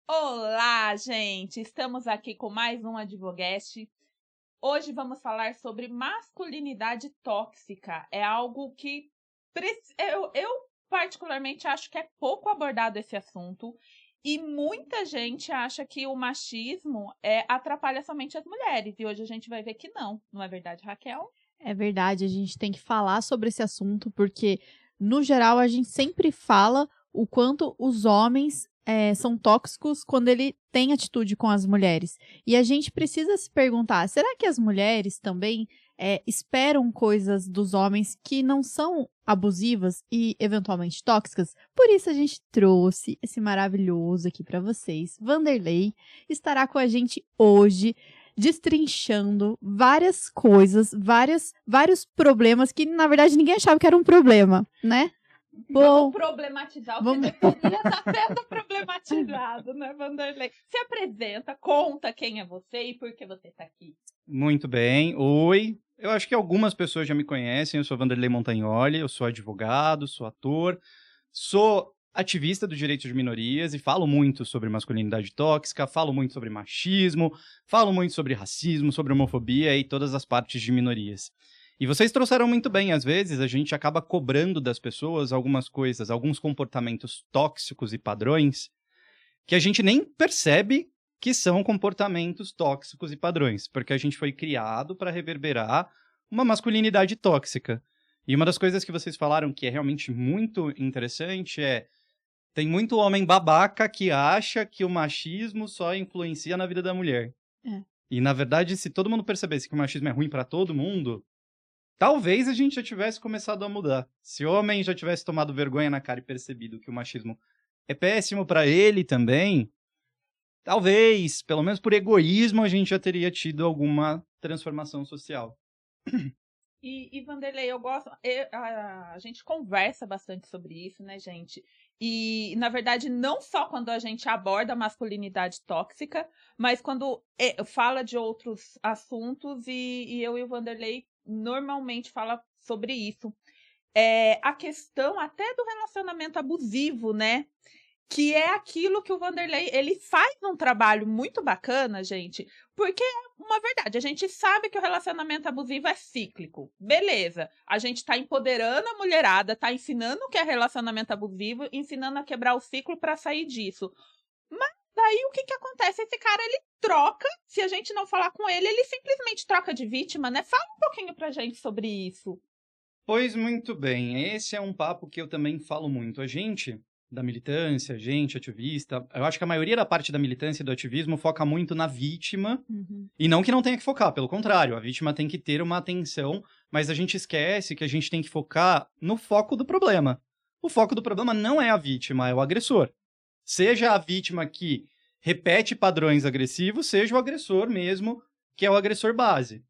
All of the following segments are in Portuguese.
Olá, gente! Estamos aqui com mais um Advogast. Hoje vamos falar sobre masculinidade tóxica. É algo que eu particularmente acho que é pouco abordado esse assunto e muita gente acha que o machismo atrapalha somente as mulheres. E hoje a gente vai ver que não é verdade, Raquel? É verdade, a gente tem que falar sobre esse assunto porque, no geral, a gente sempre fala o quanto os homens são tóxicos quando ele tem atitude com as mulheres. E a gente precisa se perguntar, será que as mulheres também esperam coisas dos homens que não são abusivas e eventualmente tóxicas? Por isso a gente trouxe esse maravilhoso aqui para vocês. Vanderlei estará com a gente hoje, destrinchando várias coisas, vários problemas que, na verdade, ninguém achava que era um problema, né? Vamos problematizar o que vamos... deveria estar sendo problematizado, né, Vanderlei? Se apresenta, conta quem é você e por que você está aqui. Muito bem. Oi. Eu acho que algumas pessoas já me conhecem. Eu sou Vanderlei Montagnoli, eu sou advogado, sou ator, sou ativista dos direitos de minorias e falo muito sobre masculinidade tóxica, falo muito sobre machismo, falo muito sobre racismo, sobre homofobia e todas as partes de minorias. E vocês trouxeram muito bem, às vezes a gente acaba cobrando das pessoas algumas coisas, alguns comportamentos tóxicos e padrões que a gente nem percebe que são comportamentos tóxicos e padrões, porque a gente foi criado para reverberar uma masculinidade tóxica. E uma das coisas que vocês falaram que é realmente muito interessante tem muito homem babaca que acha que o machismo só influencia na vida da mulher. É. E, na verdade, se todo mundo percebesse que o machismo é ruim para todo mundo, talvez a gente já tivesse começado a mudar. Se o homem já tivesse tomado vergonha na cara e percebido que o machismo é péssimo para ele também, talvez, pelo menos por egoísmo, a gente já teria tido alguma transformação social. E Vanderlei, eu gosto. A gente conversa bastante sobre isso, né, gente? E, na verdade, não só quando a gente aborda a masculinidade tóxica, mas quando fala de outros assuntos, e eu e o Vanderlei normalmente fala sobre isso. A questão até do relacionamento abusivo, né? Que é aquilo que o Vanderlei, ele faz um trabalho muito bacana, gente, porque é uma verdade, a gente sabe que o relacionamento abusivo é cíclico, beleza, a gente tá empoderando a mulherada, tá ensinando o que é relacionamento abusivo, ensinando a quebrar o ciclo para sair disso, mas daí o que acontece? Esse cara, ele troca, se a gente não falar com ele simplesmente troca de vítima, né? Fala um pouquinho pra gente sobre isso. Pois muito bem, esse é um papo que eu também falo muito. A gente, da militância, a gente, ativista, eu acho que a maioria da parte da militância e do ativismo foca muito na vítima, e não que não tenha que focar, pelo contrário, a vítima tem que ter uma atenção, mas a gente esquece que a gente tem que focar no foco do problema. O foco do problema não é a vítima, é o agressor. Seja a vítima que repete padrões agressivos, seja o agressor mesmo, que é o agressor base.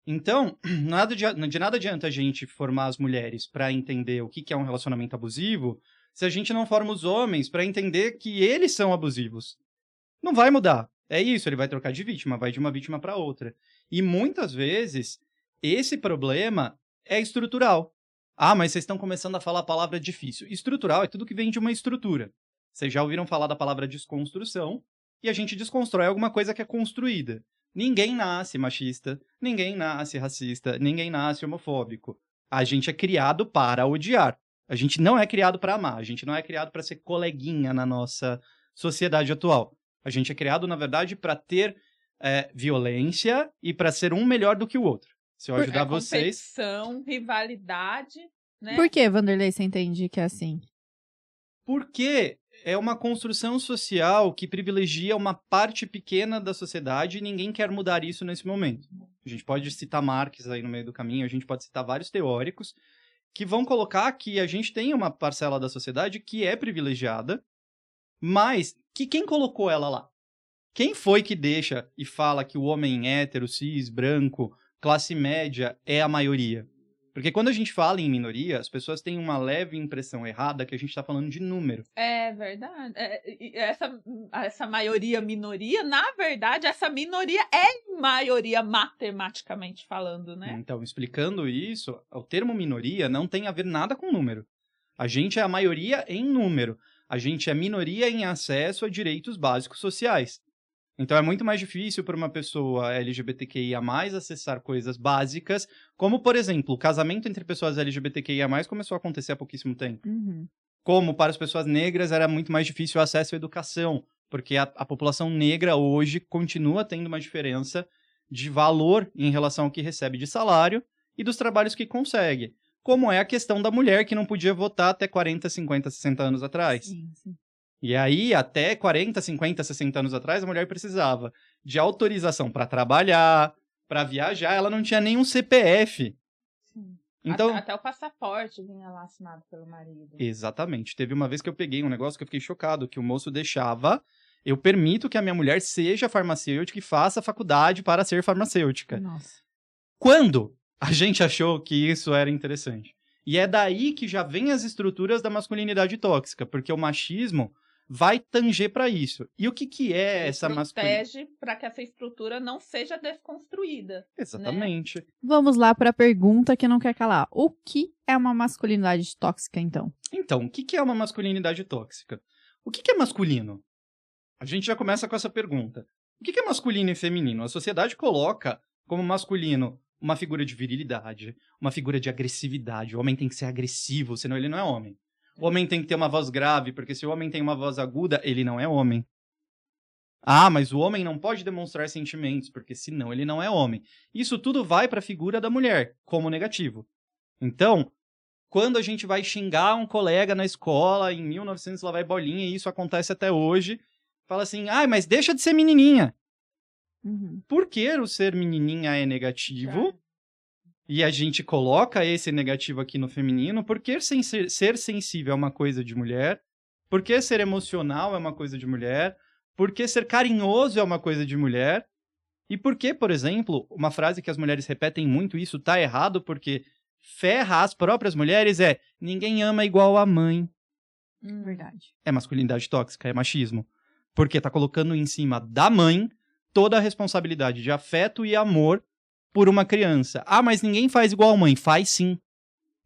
Então, de nada adianta a gente formar as mulheres para entender o que é um relacionamento abusivo se a gente não forma os homens para entender que eles são abusivos. Não vai mudar. É isso, ele vai trocar de vítima, vai de uma vítima para outra. E muitas vezes, esse problema é estrutural. Ah, mas vocês estão começando a falar a palavra difícil. Estrutural é tudo que vem de uma estrutura. Vocês já ouviram falar da palavra desconstrução, e a gente desconstrói alguma coisa que é construída. Ninguém nasce machista, ninguém nasce racista, ninguém nasce homofóbico. A gente é criado para odiar. A gente não é criado para amar, a gente não é criado para ser coleguinha na nossa sociedade atual. A gente é criado, na verdade, para ter violência e para ser um melhor do que o outro. Se eu ajudar vocês... Competição, rivalidade, né? Por que, Vanderlei, você entende que é assim? Porque é uma construção social que privilegia uma parte pequena da sociedade e ninguém quer mudar isso nesse momento. A gente pode citar Marx aí no meio do caminho, a gente pode citar vários teóricos que vão colocar que a gente tem uma parcela da sociedade que é privilegiada, mas que quem colocou ela lá? Quem foi que deixa e fala que o homem hétero, cis, branco, classe média é a maioria? Porque quando a gente fala em minoria, as pessoas têm uma leve impressão errada que a gente está falando de número. É verdade. Essa maioria-minoria, na verdade, essa minoria é maioria matematicamente falando, né? Então, explicando isso, o termo minoria não tem a ver nada com número. A gente é a maioria em número. a gente é minoria em acesso a direitos básicos sociais. Então é muito mais difícil para uma pessoa LGBTQIA+, acessar coisas básicas, como, por exemplo, o casamento entre pessoas LGBTQIA+, começou a acontecer há pouquíssimo tempo. Como para as pessoas negras era muito mais difícil o acesso à educação, porque a população negra hoje continua tendo uma diferença de valor em relação ao que recebe de salário e dos trabalhos que consegue. Como é a questão da mulher que não podia votar até 40, 50, 60 anos atrás. Sim. E aí, até 40, 50, 60 anos atrás, a mulher precisava de autorização para trabalhar, para viajar. Ela não tinha nenhum CPF. Sim. Então, até o passaporte vinha lá assinado pelo marido. Exatamente. Teve uma vez que eu peguei um negócio que eu fiquei chocado, que o moço deixava... Eu permito que a minha mulher seja farmacêutica e faça faculdade para ser farmacêutica. Nossa. Quando a gente achou que isso era interessante? E é daí que já vem as estruturas da masculinidade tóxica, porque o machismo vai tanger para isso. E o que é essa masculinidade? Protege para que essa estrutura não seja desconstruída. Exatamente. Né? Vamos lá para a pergunta que não quer calar. O que é uma masculinidade tóxica, então? Então, o que é uma masculinidade tóxica? O que é masculino? A gente já começa com essa pergunta. O que é masculino e feminino? A sociedade coloca como masculino uma figura de virilidade, uma figura de agressividade. O homem tem que ser agressivo, senão ele não é homem. O homem tem que ter uma voz grave, porque se o homem tem uma voz aguda, ele não é homem. Ah, mas o homem não pode demonstrar sentimentos, porque senão ele não é homem. Isso tudo vai para a figura da mulher, como negativo. Então, quando a gente vai xingar um colega na escola, em 1900 lá vai bolinha, e isso acontece até hoje, fala assim, mas deixa de ser menininha. Por que o ser menininha é negativo? E a gente coloca esse negativo aqui no feminino, porque ser sensível é uma coisa de mulher, porque ser emocional é uma coisa de mulher, porque ser carinhoso é uma coisa de mulher, e porque, por exemplo, uma frase que as mulheres repetem muito, isso tá errado, porque ferra as próprias mulheres ninguém ama igual a mãe. Verdade. É masculinidade tóxica, é machismo. Porque tá colocando em cima da mãe toda a responsabilidade de afeto e amor por uma criança. Ah, mas ninguém faz igual a mãe. Faz sim.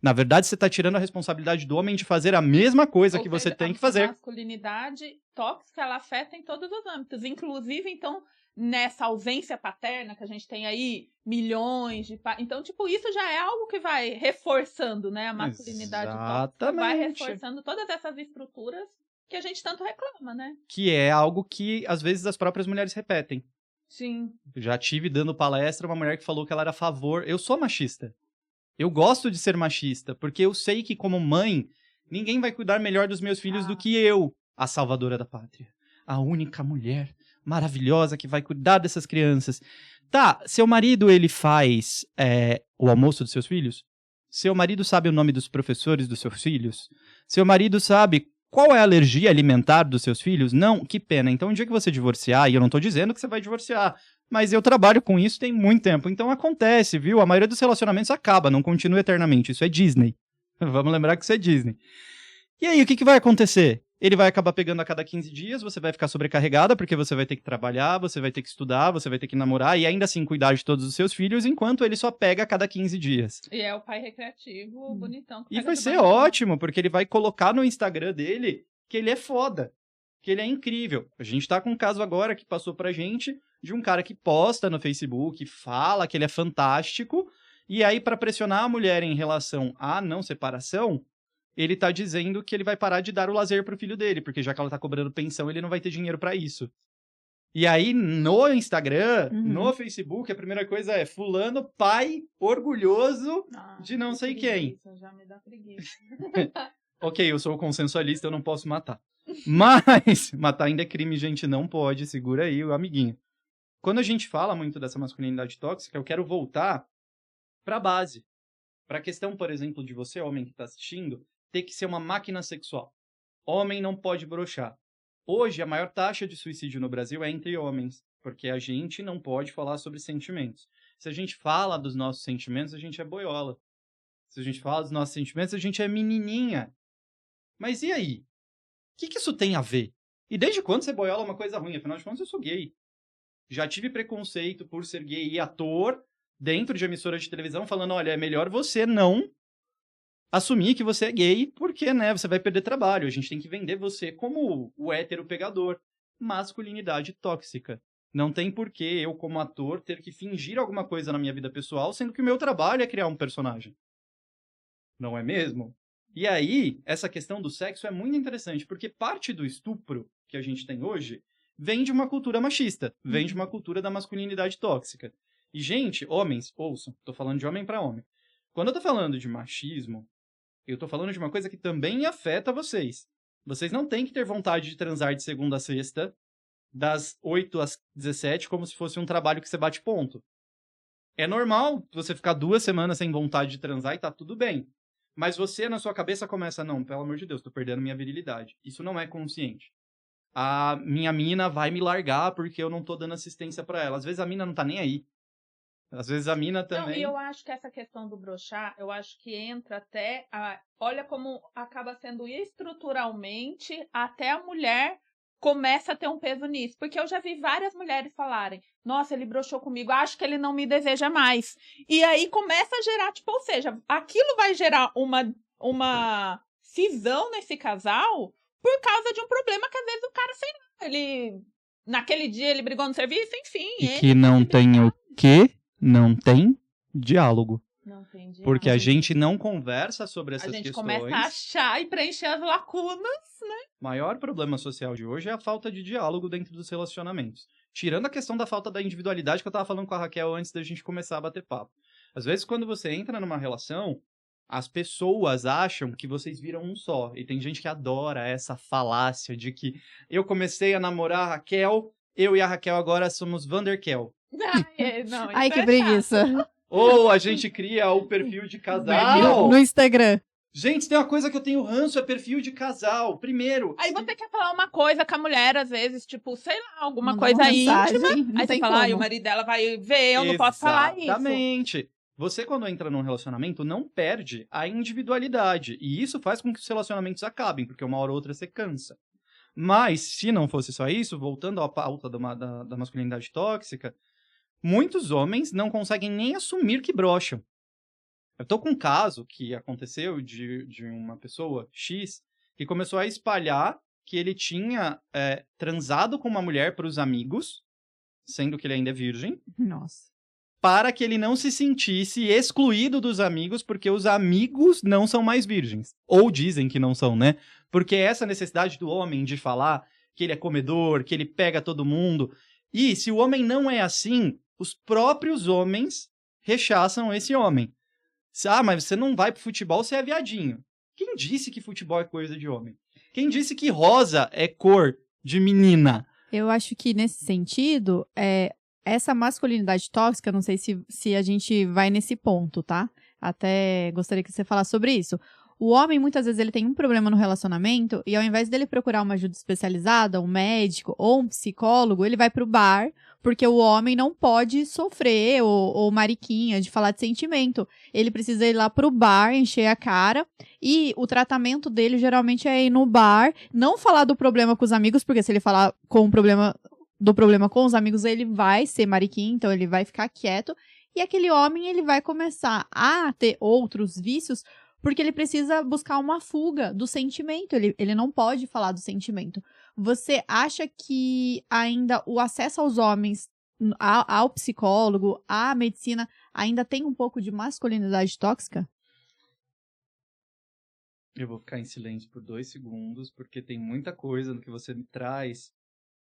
Na verdade, você tá tirando a responsabilidade do homem de fazer a mesma coisa que você tem que fazer. A masculinidade tóxica, ela afeta em todos os âmbitos. Inclusive, então, nessa ausência paterna, que a gente tem aí milhões de... Então, isso já é algo que vai reforçando, né? A masculinidade tóxica vai reforçando todas essas estruturas que a gente tanto reclama, né? Que é algo que, às vezes, as próprias mulheres repetem. Sim. Já tive dando palestra uma mulher que falou que ela era a favor... Eu sou machista. Eu gosto de ser machista, porque eu sei que, como mãe, ninguém vai cuidar melhor dos meus filhos do que eu, a salvadora da pátria. A única mulher maravilhosa que vai cuidar dessas crianças. Tá, seu marido, ele faz o almoço dos seus filhos? Seu marido sabe o nome dos professores dos seus filhos? Seu marido sabe qual é a alergia alimentar dos seus filhos? Não? Que pena. Então, um dia que você divorciar, e eu não tô dizendo que você vai divorciar, mas eu trabalho com isso tem muito tempo. Então acontece, viu? A maioria dos relacionamentos acaba, não continua eternamente. Isso é Disney. Vamos lembrar que isso é Disney. E aí, o que vai acontecer? Ele vai acabar pegando a cada 15 dias, você vai ficar sobrecarregada, porque você vai ter que trabalhar, você vai ter que estudar, você vai ter que namorar e ainda assim cuidar de todos os seus filhos, enquanto ele só pega a cada 15 dias. E é o pai recreativo bonitão. E vai ser ótimo, porque ele vai colocar no Instagram dele que ele é foda, que ele é incrível. A gente tá com um caso agora que passou pra gente de um cara que posta no Facebook, fala que ele é fantástico, e aí pra pressionar a mulher em relação à não separação, ele tá dizendo que ele vai parar de dar o lazer pro filho dele, porque já que ela tá cobrando pensão, ele não vai ter dinheiro pra isso. E aí, no Instagram, no Facebook, a primeira coisa é fulano, pai, orgulhoso de não sei quem. Já me dá preguiça. Ok, eu sou consensualista, eu não posso matar. Mas matar ainda é crime, gente, não pode. Segura aí o amiguinho. Quando a gente fala muito dessa masculinidade tóxica, eu quero voltar pra base. Pra questão, por exemplo, de você, homem que tá assistindo, ter que ser uma máquina sexual. Homem não pode broxar. Hoje, a maior taxa de suicídio no Brasil é entre homens, porque a gente não pode falar sobre sentimentos. Se a gente fala dos nossos sentimentos, a gente é boiola. Se a gente fala dos nossos sentimentos, a gente é menininha. Mas e aí? O que isso tem a ver? E desde quando ser boiola é uma coisa ruim? Afinal de contas, eu sou gay. Já tive preconceito por ser gay e ator dentro de emissora de televisão, falando, olha, é melhor você não assumir que você é gay, porque, né, você vai perder trabalho. A gente tem que vender você como o hétero pegador. Masculinidade tóxica. Não tem porquê eu, como ator, ter que fingir alguma coisa na minha vida pessoal, sendo que o meu trabalho é criar um personagem. Não é mesmo? E aí, essa questão do sexo é muito interessante, porque parte do estupro que a gente tem hoje vem de uma cultura machista, vem de uma cultura da masculinidade tóxica. E, gente, homens, ouçam, tô falando de homem para homem. Quando eu tô falando de machismo, eu tô falando de uma coisa que também afeta vocês. Vocês não têm que ter vontade de transar de segunda a sexta, das 8 às 17, como se fosse um trabalho que você bate ponto. É normal você ficar 2 semanas sem vontade de transar e tá tudo bem. Mas você, na sua cabeça, começa, não, pelo amor de Deus, tô perdendo minha virilidade. Isso não é consciente. A minha mina vai me largar porque eu não tô dando assistência pra ela. Às vezes a mina não tá nem aí. Às vezes a mina também... Não, e eu acho que essa questão do broxar, eu acho que entra até... olha como acaba sendo estruturalmente, até a mulher começa a ter um peso nisso. Porque eu já vi várias mulheres falarem, nossa, ele broxou comigo, acho que ele não me deseja mais. E aí começa a gerar, tipo, ou seja, aquilo vai gerar uma cisão nesse casal por causa de um problema que às vezes o cara, sei lá, ele... Naquele dia ele brigou no serviço, enfim. E que não tem o quê? Não tem diálogo. Não tem diálogo. Porque a gente não conversa sobre essas questões. A gente começa a achar e preencher as lacunas, né? O maior problema social de hoje é a falta de diálogo dentro dos relacionamentos. Tirando a questão da falta da individualidade que eu tava falando com a Raquel antes da gente começar a bater papo. Às vezes, quando você entra numa relação, as pessoas acham que vocês viram um só. E tem gente que adora essa falácia de que eu comecei a namorar a Raquel, eu e a Raquel agora somos Vanderkel. Não, Ai, que preguiça. Ou a gente cria o perfil de casal. No Instagram. Gente, tem uma coisa que eu tenho ranço, é perfil de casal. Primeiro. Aí você quer falar uma coisa com a mulher, às vezes, tipo, sei lá, alguma Mandar coisa uma mensagem, íntima. não Aí tem você fala, como. o marido dela vai ver, eu não posso falar isso. Exatamente. Você, quando entra num relacionamento, não perde a individualidade. E isso faz com que os relacionamentos acabem, porque uma hora ou outra você cansa. Mas, se não fosse só isso, voltando à pauta da masculinidade tóxica, muitos homens não conseguem nem assumir que broxam. Eu tô com um caso que aconteceu de uma pessoa, X, que começou a espalhar que ele tinha transado com uma mulher para os amigos, sendo que ele ainda é virgem. Nossa. Para que ele não se sentisse excluído dos amigos, porque os amigos não são mais virgens. Ou dizem que não são, né? Porque essa necessidade do homem de falar que ele é comedor, que ele pega todo mundo. E se o homem não é assim, os próprios homens rechaçam esse homem. Ah, mas você não vai pro futebol, você é viadinho. Quem disse que futebol é coisa de homem? Quem disse que rosa é cor de menina? Eu acho que nesse sentido, essa masculinidade tóxica, não sei se a gente vai nesse ponto, tá? Até gostaria que você falasse sobre isso. O homem, muitas vezes, ele tem um problema no relacionamento e ao invés dele procurar uma ajuda especializada, um médico ou um psicólogo, ele vai pro bar, porque o homem não pode sofrer ou mariquinha de falar de sentimento. Ele precisa ir lá pro bar, encher a cara e o tratamento dele geralmente é ir no bar, não falar do problema com os amigos, porque se ele falar do problema com os amigos, ele vai ser mariquinha, então ele vai ficar quieto. E aquele homem, ele vai começar a ter outros vícios, porque ele precisa buscar uma fuga do sentimento. Ele não pode falar do sentimento. Você acha que ainda o acesso aos homens, ao psicólogo, à medicina, ainda tem um pouco de masculinidade tóxica? Eu vou ficar em silêncio por 2 segundos, porque tem muita coisa no que você me traz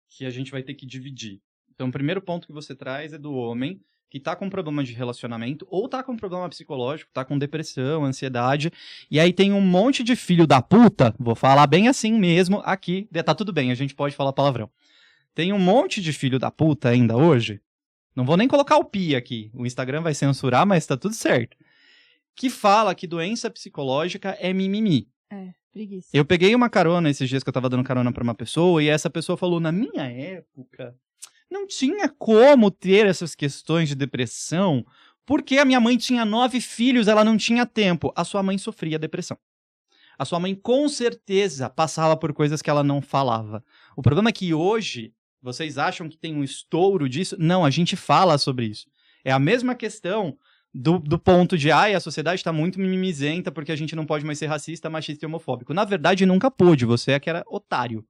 que a gente vai ter que dividir. Então, o primeiro ponto que você traz é do homem que tá com problema de relacionamento ou tá com problema psicológico, tá com depressão, ansiedade, e aí tem um monte de filho da puta, vou falar bem assim mesmo aqui, tá tudo bem, a gente pode falar palavrão. Tem um monte de filho da puta ainda hoje, não vou nem colocar o pi aqui, o Instagram vai censurar, mas tá tudo certo, que fala que doença psicológica é mimimi. Preguiça. Eu peguei uma carona esses dias que eu tava dando carona pra uma pessoa, e essa pessoa falou, na minha época, não tinha como ter essas questões de depressão, porque a minha mãe tinha 9 filhos, ela não tinha tempo. A sua mãe sofria depressão. A sua mãe, com certeza, passava por coisas que ela não falava. O problema é que hoje, vocês acham que tem um estouro disso? Não, a gente fala sobre isso. É a mesma questão do ponto de, a sociedade tá muito mimizenta porque a gente não pode mais ser racista, machista e homofóbico. Na verdade, nunca pôde, você é que era otário.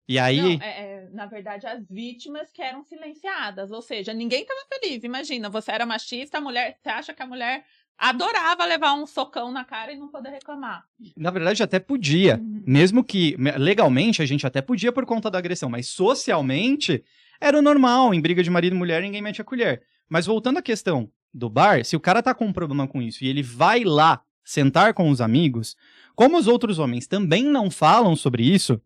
E aí... Não, na verdade, as vítimas que eram silenciadas, ou seja, ninguém tava feliz. Imagina, você era machista, você acha que a mulher adorava levar um socão na cara e não poder reclamar. Na verdade, até podia. Mesmo que, legalmente, a gente até podia por conta da agressão, mas socialmente, era o normal. Em briga de marido e mulher, ninguém mete a colher. Mas voltando à questão do bar, se o cara tá com um problema com isso e ele vai lá sentar com os amigos, como os outros homens também não falam sobre isso,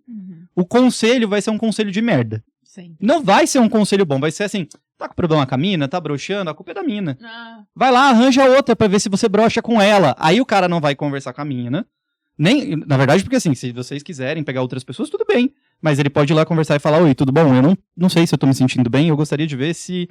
o conselho vai ser um conselho de merda. Sim. Não vai ser um conselho bom, vai ser assim, tá com problema com a mina, tá broxando, a culpa é da mina. Ah. Vai lá, arranja outra pra ver se você brocha com ela. Aí o cara não vai conversar com a mina. Na verdade, porque assim, se vocês quiserem pegar outras pessoas, tudo bem. Mas ele pode ir lá conversar e falar, oi, tudo bom? Eu não sei se eu tô me sentindo bem, eu gostaria de ver se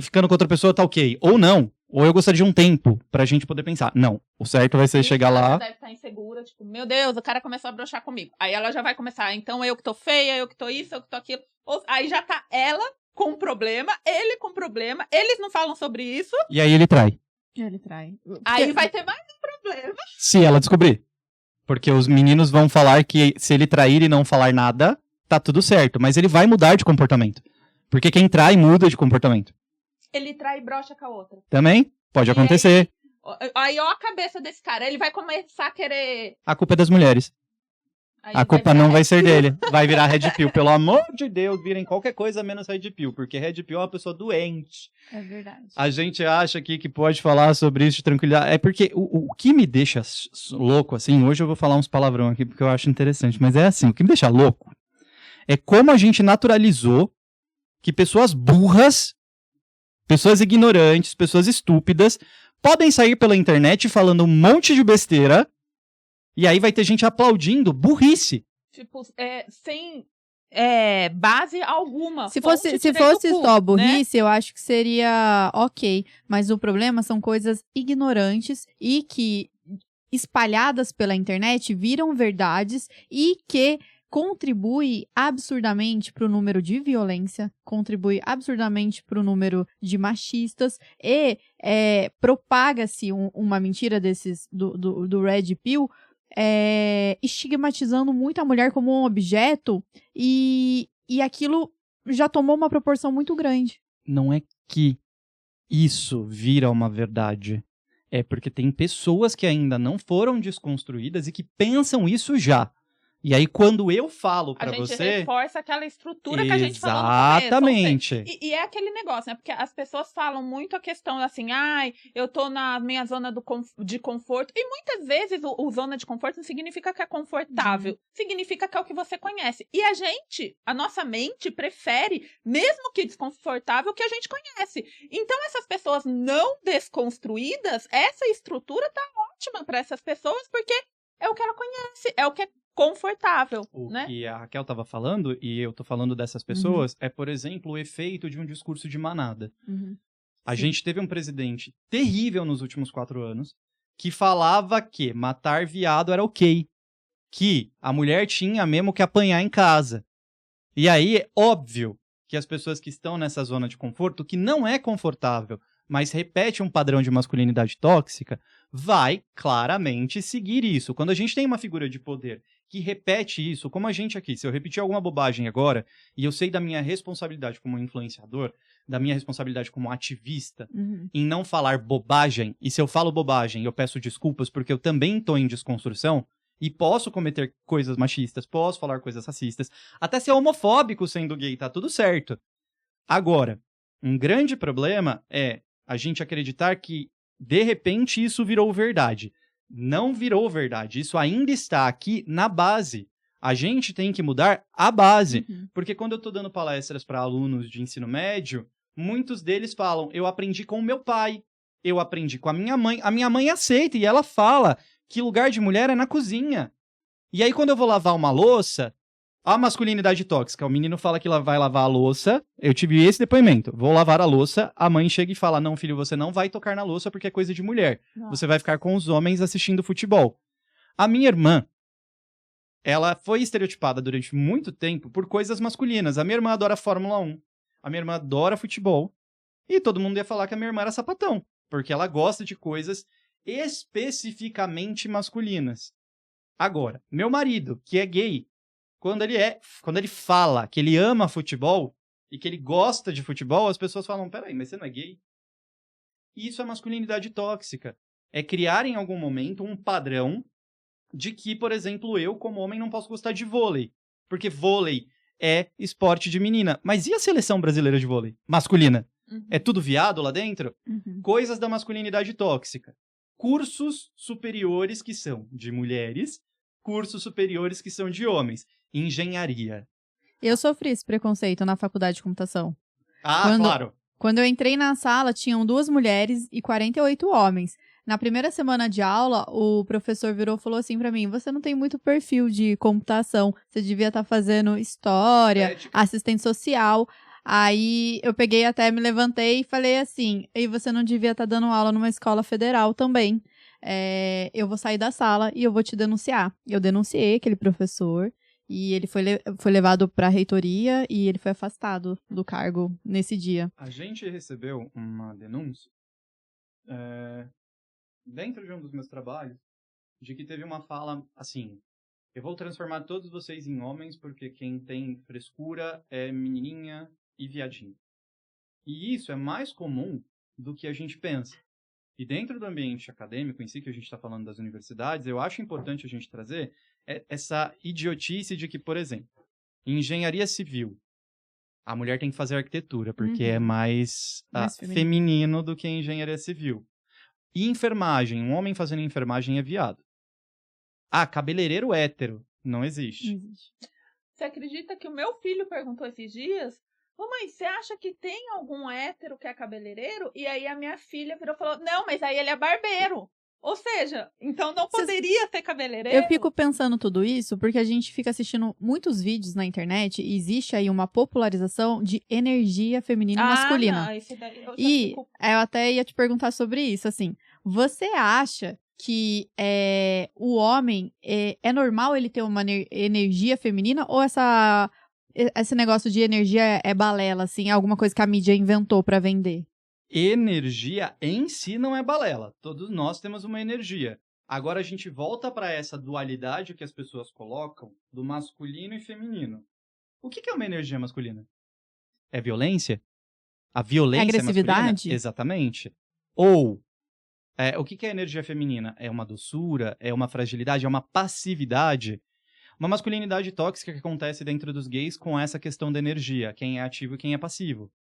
ficando com outra pessoa tá ok. Ou não. Ou eu gostaria de um tempo pra gente poder pensar. Não, o certo vai ser chegar lá... Ela deve estar insegura, tipo, meu Deus, o cara começou a broxar comigo. Aí ela já vai começar, então eu que tô feia, eu que tô isso, eu que tô aquilo. Aí já tá ela com um problema, ele com problema, eles não falam sobre isso. E aí ele trai. Ele trai. Aí vai ter mais um problema. Se ela descobrir. Porque os meninos vão falar que se ele trair e não falar nada, tá tudo certo. Mas ele vai mudar de comportamento. Porque quem trai muda de comportamento. Ele trai e brocha com a outra. Também pode acontecer. Aí, ó a cabeça desse cara. Ele vai começar a querer... A culpa é das mulheres. Aí a culpa não vai ser dele. Vai virar Red Pill. Pelo amor de Deus, virem qualquer coisa menos Red Pill. Porque Red Pill é uma pessoa doente. É verdade. A gente acha aqui que pode falar sobre isso de tranquilidade. É porque o que me deixa louco, assim, hoje eu vou falar uns palavrão aqui porque eu acho interessante. Mas é assim, o que me deixa louco é como a gente naturalizou que pessoas burras, pessoas ignorantes, pessoas estúpidas, podem sair pela internet falando um monte de besteira e aí vai ter gente aplaudindo burrice. Tipo, sem base alguma. Se fosse só burrice, né? Eu acho que seria ok. Mas o problema são coisas ignorantes e que, espalhadas pela internet, viram verdades e que contribui absurdamente para o número de violência, contribui absurdamente para o número de machistas e propaga-se uma mentira desses do Red Pill, estigmatizando muito a mulher como um objeto e aquilo já tomou uma proporção muito grande. Não é que isso vira uma verdade. É porque tem pessoas que ainda não foram desconstruídas e que pensam isso já. E aí, quando eu falo pra você... A gente reforça aquela estrutura que a gente falou no começo. Exatamente. E é aquele negócio, né? Porque as pessoas falam muito a questão assim, eu tô na minha zona de conforto. E muitas vezes o zona de conforto não significa que é confortável. Significa que é o que você conhece. E a nossa mente prefere, mesmo que desconfortável, o que a gente conhece. Então, essas pessoas não desconstruídas, essa estrutura tá ótima pra essas pessoas, porque é o que ela conhece, é o que é confortável, né? O que a Raquel estava falando, e eu tô falando dessas pessoas, é, por exemplo, o efeito de um discurso de manada. A gente teve um presidente terrível nos últimos 4 anos, que falava que matar viado era ok, que a mulher tinha mesmo que apanhar em casa. E aí é óbvio que as pessoas que estão nessa zona de conforto, que não é confortável, mas repete um padrão de masculinidade tóxica, vai claramente seguir isso. Quando a gente tem uma figura de poder que repete isso, como a gente aqui, se eu repetir alguma bobagem agora, e eu sei da minha responsabilidade como influenciador, da minha responsabilidade como ativista, em não falar bobagem, e se eu falo bobagem, eu peço desculpas porque eu também estou em desconstrução, e posso cometer coisas machistas, posso falar coisas racistas, até ser homofóbico sendo gay, tá tudo certo. Agora, um grande problema é a gente acreditar que, de repente, isso virou verdade. Não virou verdade. Isso ainda está aqui na base. A gente tem que mudar a base. Porque quando eu estou dando palestras para alunos de ensino médio, muitos deles falam, eu aprendi com o meu pai, eu aprendi com a minha mãe. A minha mãe aceita e ela fala que lugar de mulher é na cozinha. E aí, quando eu vou lavar uma louça, a masculinidade tóxica, o menino fala que vai lavar a louça, eu tive esse depoimento, vou lavar a louça, a mãe chega e fala, não, filho, você não vai tocar na louça porque é coisa de mulher, você vai ficar com os homens assistindo futebol. A minha irmã, ela foi estereotipada durante muito tempo por coisas masculinas, a minha irmã adora Fórmula 1, a minha irmã adora futebol, e todo mundo ia falar que a minha irmã era sapatão. porque ela gosta de coisas especificamente masculinas. Agora, meu marido, que é gay, quando ele fala que ele ama futebol e que ele gosta de futebol, as pessoas falam, peraí, mas você não é gay? E isso é masculinidade tóxica. É criar em algum momento um padrão de que, por exemplo, eu, como homem, não posso gostar de vôlei. Porque vôlei é esporte de menina. Mas e a seleção brasileira de vôlei? Masculina? Uhum. É tudo viado lá dentro? Uhum. Coisas da masculinidade tóxica. Cursos superiores que são de mulheres, cursos superiores que são de homens. Engenharia. Eu sofri esse preconceito na faculdade de computação. Ah, claro. Quando eu entrei na sala, tinham 2 mulheres e 48 homens. Na primeira semana de aula, o professor virou e falou assim pra mim, você não tem muito perfil de computação, você devia estar fazendo história, Ética. assistente social. Aí eu peguei até, me levantei e falei assim, e você não devia estar dando aula numa escola federal também. Eu vou sair da sala e eu vou te denunciar. Eu denunciei aquele professor. E ele foi levado para a reitoria e ele foi afastado do cargo nesse dia. A gente recebeu uma denúncia dentro de um dos meus trabalhos de que teve uma fala assim, eu vou transformar todos vocês em homens porque quem tem frescura é menininha e viadinho. E isso é mais comum do que a gente pensa. E dentro do ambiente acadêmico em si, que a gente está falando das universidades, eu acho importante a gente trazer essa idiotice de que, por exemplo, em engenharia civil, a mulher tem que fazer arquitetura, porque é mais feminino do que engenharia civil. E enfermagem, um homem fazendo enfermagem é viado. Ah, cabeleireiro hétero, não existe. Você acredita que o meu filho perguntou esses dias? Mamãe, você acha que tem algum hétero que é cabeleireiro? E aí a minha filha virou e falou, não, mas aí ele é barbeiro. Ou seja, então não poderia ser cabeleireiro? Eu fico pensando tudo isso porque a gente fica assistindo muitos vídeos na internet e existe aí uma popularização de energia feminina e masculina. Não, esse daí eu eu até ia te perguntar sobre isso, assim, você acha que o homem, é normal ele ter uma energia feminina ou esse negócio de energia é balela, assim, é alguma coisa que a mídia inventou pra vender? Energia em si não é balela. Todos nós temos uma energia. Agora a gente volta para essa dualidade que as pessoas colocam do masculino e feminino. O que é uma energia masculina? É violência? A violência é agressividade? masculina? Exatamente. Ou, o que é energia feminina? É uma doçura? É uma fragilidade? É uma passividade? Uma masculinidade tóxica que acontece dentro dos gays com essa questão da energia. Quem é ativo e quem é passivo.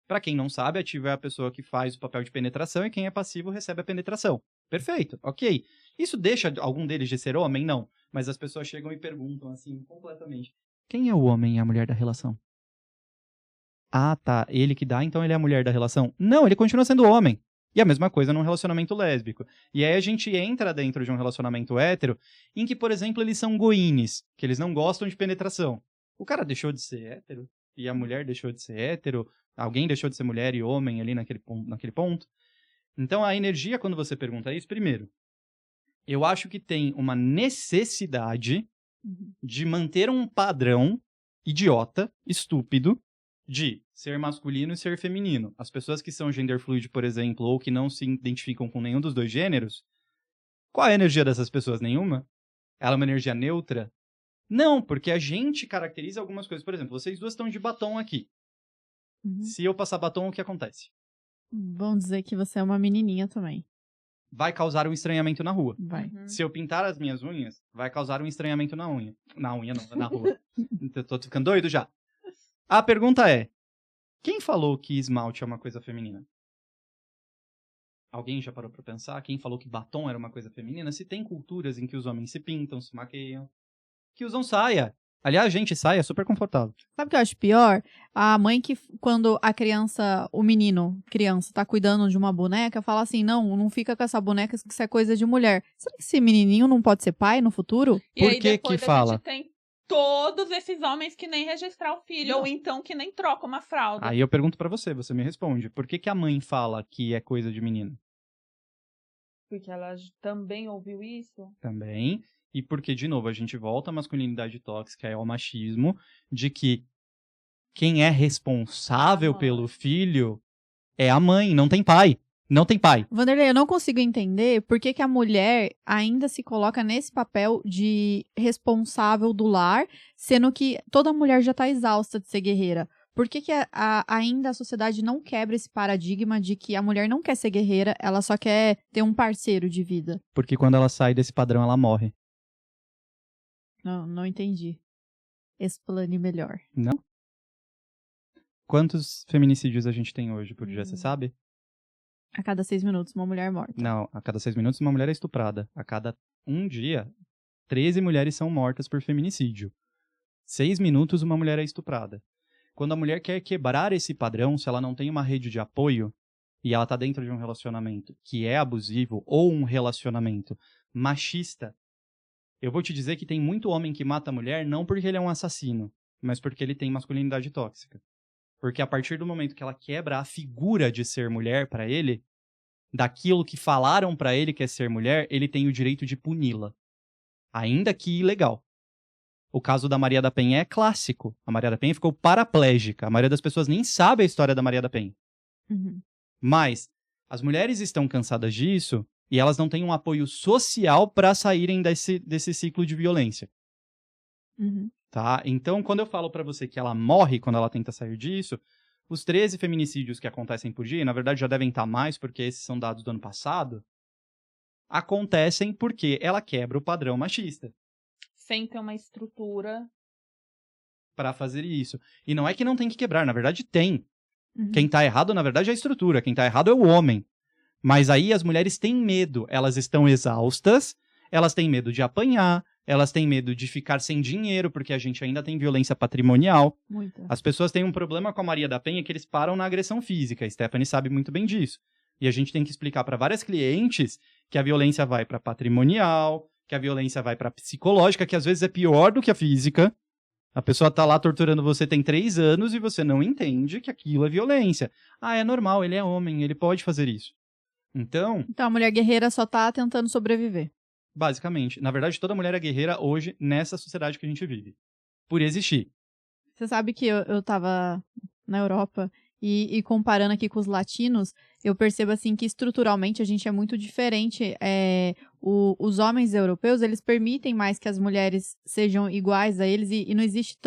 Para quem não sabe, ativo é a pessoa que faz o papel de penetração e quem é passivo recebe a penetração. Perfeito, ok. Isso deixa algum deles de ser homem? Não. Mas as pessoas chegam e perguntam assim, completamente. Quem é o homem e a mulher da relação? Ah, tá. Ele que dá, então ele é a mulher da relação? Não, ele continua sendo homem. E a mesma coisa num relacionamento lésbico. E aí a gente entra dentro de um relacionamento hétero em que, por exemplo, eles são goínes, que eles não gostam de penetração. O cara deixou de ser hétero e a mulher deixou de ser hétero. Alguém deixou de ser mulher e homem ali naquele ponto. Então, a energia, quando você pergunta isso, primeiro, eu acho que tem uma necessidade de manter um padrão idiota, estúpido, de ser masculino e ser feminino. As pessoas que são gender fluid, por exemplo, ou que não se identificam com nenhum dos dois gêneros, qual é a energia dessas pessoas? Nenhuma? Ela é uma energia neutra? Não, porque a gente caracteriza algumas coisas. Por exemplo, vocês duas estão de batom aqui. Se eu passar batom, o que acontece? Vão dizer que você é uma menininha também. Vai causar um estranhamento na rua. Vai. Se eu pintar as minhas unhas, vai causar um estranhamento na unha. Na unha não, na rua. Eu tô ficando doido já. A pergunta é, quem falou que esmalte é uma coisa feminina? Alguém já parou pra pensar? Quem falou que batom era uma coisa feminina? Se tem culturas em que os homens se pintam, se maqueiam, que usam saia. Aliás, gente, saia é super confortável. Sabe o que eu acho pior? A mãe que, quando a criança, criança, tá cuidando de uma boneca, fala assim, não fica com essa boneca, isso é coisa de mulher. Será que esse menininho não pode ser pai no futuro? E aí Por que depois que fala? A gente tem todos esses homens que nem registrar o filho, ou então que nem trocam uma fralda. Aí eu pergunto pra você, você me responde. Por que a mãe fala que é coisa de menino? Porque ela também ouviu isso? Também. E porque, de novo, a gente volta à masculinidade tóxica, ao machismo, de que quem é responsável pelo filho é a mãe, não tem pai. não tem pai. Vanderlei, eu não consigo entender por que a mulher ainda se coloca nesse papel de responsável do lar, sendo que toda mulher já tá exausta de ser guerreira. Por que ainda a sociedade não quebra esse paradigma de que a mulher não quer ser guerreira, ela só quer ter um parceiro de vida? Porque quando ela sai desse padrão, ela morre. Não entendi. Explane melhor. Não? Quantos feminicídios a gente tem hoje por dia, você sabe? A cada 6 minutos, uma mulher morta. Não, a cada 6 minutos uma mulher é estuprada. A cada um dia, 13 mulheres são mortas por feminicídio. 6 minutos uma mulher é estuprada. Quando a mulher quer quebrar esse padrão, se ela não tem uma rede de apoio e ela tá dentro de um relacionamento que é abusivo ou um relacionamento machista, eu vou te dizer que tem muito homem que mata a mulher não porque ele é um assassino, mas porque ele tem masculinidade tóxica. Porque a partir do momento que ela quebra a figura de ser mulher pra ele, daquilo que falaram pra ele que é ser mulher, ele tem o direito de puni-la. Ainda que ilegal. O caso da Maria da Penha é clássico. A Maria da Penha ficou paraplégica. A maioria das pessoas nem sabe a história da Maria da Penha. Uhum. Mas as mulheres estão cansadas disso e elas não têm um apoio social pra saírem desse ciclo de violência. Uhum. Tá? Então, quando eu falo pra você que ela morre quando ela tenta sair disso, os 13 feminicídios que acontecem por dia, e na verdade já devem estar mais, porque esses são dados do ano passado, acontecem porque ela quebra o padrão machista. Sem ter uma estrutura Pra fazer isso. E não é que não tem que quebrar, na verdade tem. Uhum. Quem tá errado, na verdade, é a estrutura. Quem tá errado é o homem. Mas aí as mulheres têm medo. Elas estão exaustas, elas têm medo de apanhar, elas têm medo de ficar sem dinheiro, porque a gente ainda tem violência patrimonial. Muita. As pessoas têm um problema com a Maria da Penha que eles param na agressão física. A Stephanie sabe muito bem disso. E a gente tem que explicar para várias clientes que a violência vai para patrimonial, que a violência vai para psicológica, que às vezes é pior do que a física. A pessoa tá lá torturando você tem 3 anos e você não entende que aquilo é violência. Ah, é normal, ele é homem, ele pode fazer isso. Então, a mulher guerreira só tá tentando sobreviver. basicamente, na verdade, toda mulher é guerreira hoje nessa sociedade que a gente vive. Por existir. Você sabe que eu tava na Europa e comparando aqui com os latinos, eu percebo assim que estruturalmente a gente é muito diferente. Os homens europeus, eles permitem mais que as mulheres sejam iguais a eles e não existe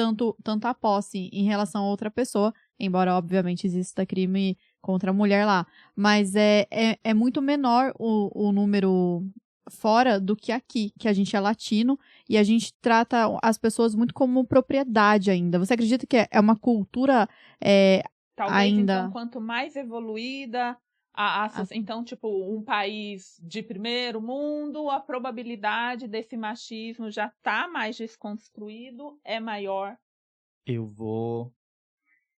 tanta posse em relação a outra pessoa, embora obviamente exista crime contra a mulher lá. Mas é muito menor o número fora do que aqui, que a gente é latino e a gente trata as pessoas muito como propriedade ainda. Você acredita que é uma cultura talvez, ainda... então, quanto mais evoluída então, tipo, um país de primeiro mundo, a probabilidade desse machismo já tá mais desconstruído, é maior. Eu vou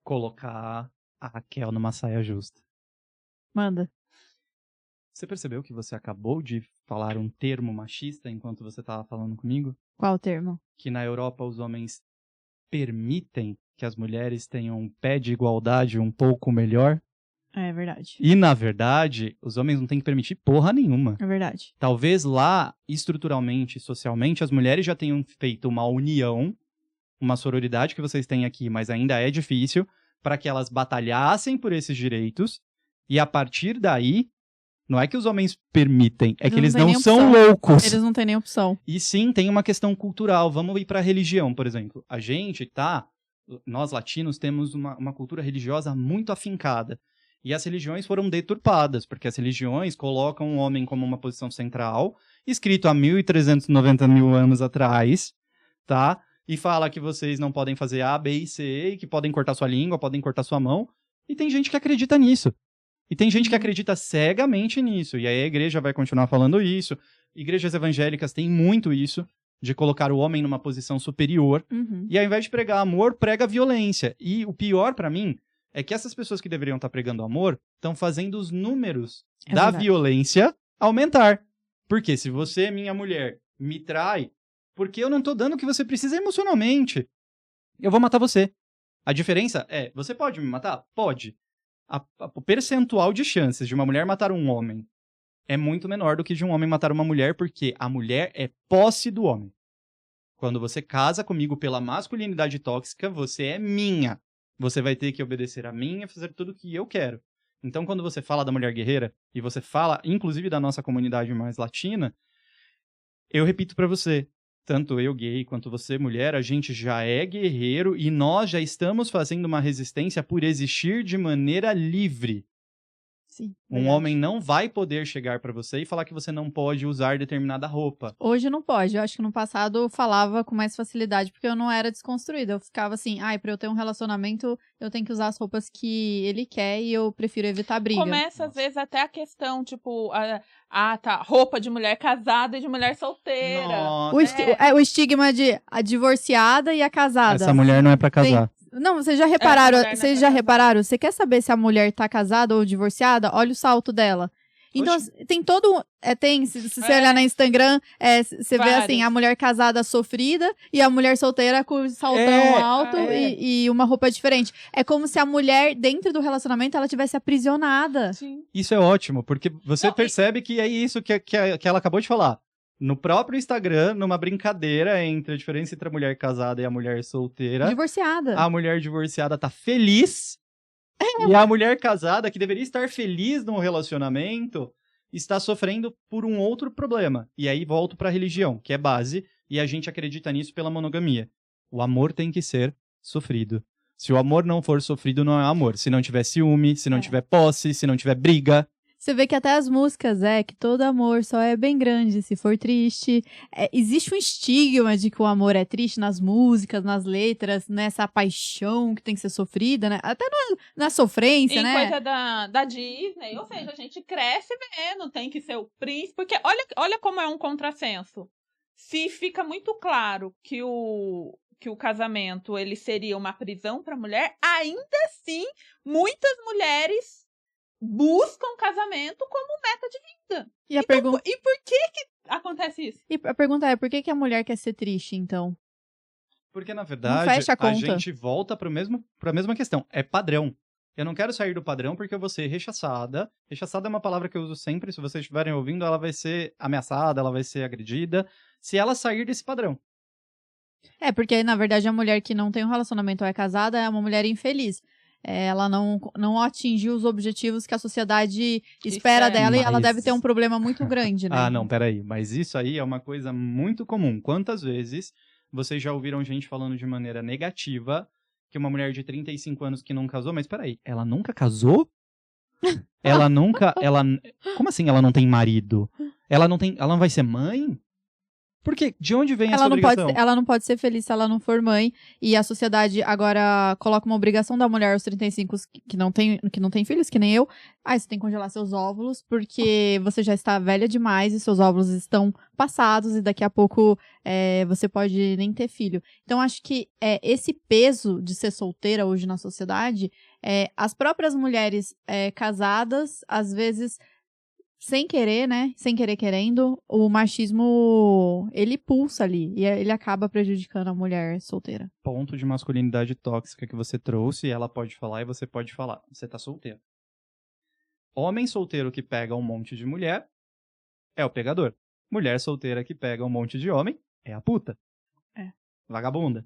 colocar a Raquel numa saia justa. Manda. Você percebeu que você acabou de falar um termo machista enquanto você estava falando comigo? Qual o termo? Que na Europa os homens permitem que as mulheres tenham um pé de igualdade um pouco melhor? É verdade. E, na verdade, os homens não têm que permitir porra nenhuma. É verdade. Talvez lá, estruturalmente, socialmente, as mulheres já tenham feito uma união, uma sororidade que vocês têm aqui, mas ainda é difícil, para que elas batalhassem por esses direitos, e a partir daí, não é que os homens permitem, é que eles não são loucos. Eles não têm nem opção. E sim, tem uma questão cultural. Vamos ir para a religião, por exemplo. Nós latinos temos uma cultura religiosa muito afincada. E as religiões foram deturpadas, porque as religiões colocam o homem como uma posição central, escrito há 1.390 anos atrás, tá? E fala que vocês não podem fazer A, B e C, e que podem cortar sua língua, podem cortar sua mão. E tem gente que acredita nisso. E tem gente que acredita cegamente nisso. E aí a igreja vai continuar falando isso. Igrejas evangélicas têm muito isso, de colocar o homem numa posição superior. Uhum. E ao invés de pregar amor, prega violência. E o pior pra mim é que essas pessoas que deveriam estar pregando amor estão fazendo os números da verdade. violência aumentar. Porque se você, minha mulher, me trai, porque eu não tô dando o que você precisa emocionalmente, eu vou matar você. A diferença é, você pode me matar? Pode. O percentual de chances de uma mulher matar um homem é muito menor do que de um homem matar uma mulher, porque a mulher é posse do homem. Quando você casa comigo pela masculinidade tóxica, você é minha. Você vai ter que obedecer a mim e fazer tudo o que eu quero. Então, quando você fala da mulher guerreira, e você fala, inclusive, da nossa comunidade mais latina, eu repito pra você, tanto eu, gay, quanto você, mulher, a gente já é guerreiro e nós já estamos fazendo uma resistência por existir de maneira livre. Sim, Um homem não vai poder chegar pra você e falar que você não pode usar determinada roupa. Hoje não pode. Eu acho que no passado eu falava com mais facilidade, porque eu não era desconstruída. Eu ficava assim, pra eu ter um relacionamento, eu tenho que usar as roupas que ele quer e eu prefiro evitar briga. Começa, às vezes, até a questão, tipo, tá, roupa de mulher casada e de mulher solteira. Nossa. O estigma de a divorciada e a casada. Essa mulher não é pra casar. Não, vocês já repararam? Você quer saber se a mulher tá casada ou divorciada? Olha o salto dela. Então, tem todo... se você olhar no Instagram, você vê assim, a mulher casada sofrida e a mulher solteira com o saltão alto e uma roupa diferente. É como se a mulher, dentro do relacionamento, ela tivesse aprisionada. Sim. Isso é ótimo, porque você percebe que é isso que ela acabou de falar. No próprio Instagram, numa brincadeira entre a diferença entre a mulher casada e a mulher solteira. Divorciada. A mulher divorciada tá feliz. E a mulher casada, que deveria estar feliz no relacionamento, está sofrendo por um outro problema. E aí volto pra religião, que é base, e a gente acredita nisso pela monogamia. O amor tem que ser sofrido. Se o amor não for sofrido, não é amor. Se não tiver ciúme, se não tiver posse, se não tiver briga... Você vê que até as músicas que todo amor só é bem grande se for triste. Existe um estigma de que o amor é triste nas músicas, nas letras, nessa paixão que tem que ser sofrida, né? Até na sofrência, né? E coisa da Disney, ou seja, a gente cresce vendo, tem que ser o príncipe, porque olha como é um contrassenso. Se fica muito claro que o casamento ele seria uma prisão para a mulher, ainda assim, muitas mulheres buscam casamento como meta de vida. E por que acontece isso? E a pergunta é, por que a mulher quer ser triste, então? Porque, na verdade, a gente volta pra mesma questão. É padrão. Eu não quero sair do padrão porque eu vou ser rechaçada. Rechaçada é uma palavra que eu uso sempre. Se vocês estiverem ouvindo, ela vai ser ameaçada, ela vai ser agredida. Se ela sair desse padrão. Porque, na verdade, a mulher que não tem um relacionamento ou é casada é uma mulher infeliz. Ela não atingiu os objetivos que a sociedade espera dela e ela deve ter um problema muito grande, né? Não, peraí. Mas isso aí é uma coisa muito comum. Quantas vezes vocês já ouviram gente falando de maneira negativa que uma mulher de 35 anos que não casou, mas peraí, ela nunca casou? Como assim ela não tem marido? Ela não vai ser mãe? Porque de onde vem essa obrigação? Ela não pode ser feliz se ela não for mãe. E a sociedade agora coloca uma obrigação da mulher aos 35 que não tem filhos, que nem eu. Você tem que congelar seus óvulos, porque você já está velha demais e seus óvulos estão passados e daqui a pouco você pode nem ter filho. Então, acho que esse peso de ser solteira hoje na sociedade, as próprias mulheres casadas, às vezes... Sem querer, né? Sem querer querendo, o machismo, ele pulsa ali. E ele acaba prejudicando a mulher solteira. Ponto de masculinidade tóxica que você trouxe, ela pode falar e você pode falar. Você tá solteiro. Homem solteiro que pega um monte de mulher é o pegador. Mulher solteira que pega um monte de homem é a puta. Vagabunda.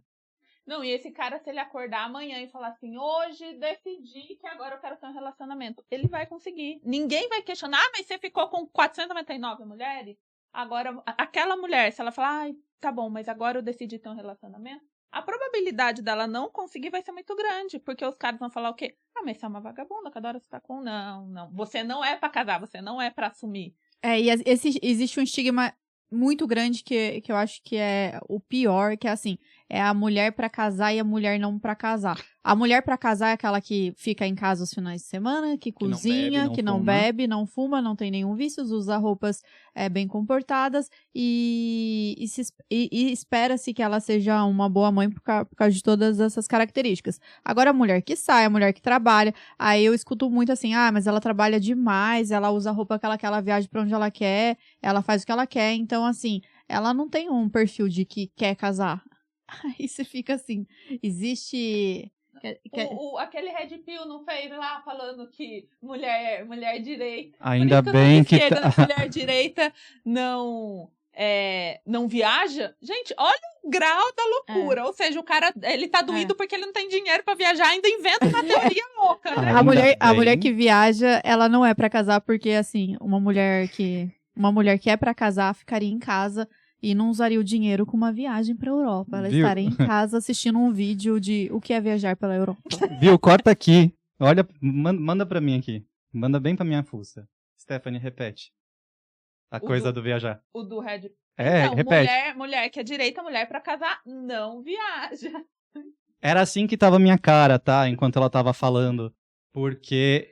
Não, e esse cara, se ele acordar amanhã e falar assim, hoje decidi que agora eu quero ter um relacionamento, ele vai conseguir. Ninguém vai questionar, mas você ficou com 499 mulheres? Agora, aquela mulher, se ela falar, tá bom, mas agora eu decidi ter um relacionamento, a probabilidade dela não conseguir vai ser muito grande, porque os caras vão falar o quê? Mas você é uma vagabunda, cada hora você tá com... Não. Você não é pra casar, você não é pra assumir. E existe um estigma muito grande que eu acho que é o pior, que é assim, é a mulher pra casar e a mulher não pra casar. A mulher pra casar é aquela que fica em casa os finais de semana, que cozinha, que não bebe, não fuma, não tem nenhum vício, usa roupas bem comportadas e espera-se que ela seja uma boa mãe por causa de todas essas características. Agora a mulher que sai, a mulher que trabalha, aí eu escuto muito assim, mas ela trabalha demais, ela usa a roupa que ela viaja pra onde ela quer, ela faz o que ela quer, então assim, ela não tem um perfil de que quer casar. Aí você fica assim, existe... Aquele Red Pill não fez lá falando que mulher direita... Ainda bem que... mulher direita não não viaja, gente, olha o grau da loucura. Ou seja, o cara, ele tá doído porque ele não tem dinheiro pra viajar, ainda inventa uma teoria louca, né? A mulher que viaja, ela não é pra casar, porque, assim, uma mulher que é pra casar ficaria em casa e não usaria o dinheiro com uma viagem pra Europa. Ela estaria em casa assistindo um vídeo de o que é viajar pela Europa. Viu? Corta aqui. Olha, manda pra mim aqui. Manda bem pra minha fuça. Stephanie, repete. A coisa do viajar. O do Red. Então, repete. Mulher que é direita, mulher pra casar, não viaja. Era assim que tava a minha cara, tá? Enquanto ela tava falando. Porque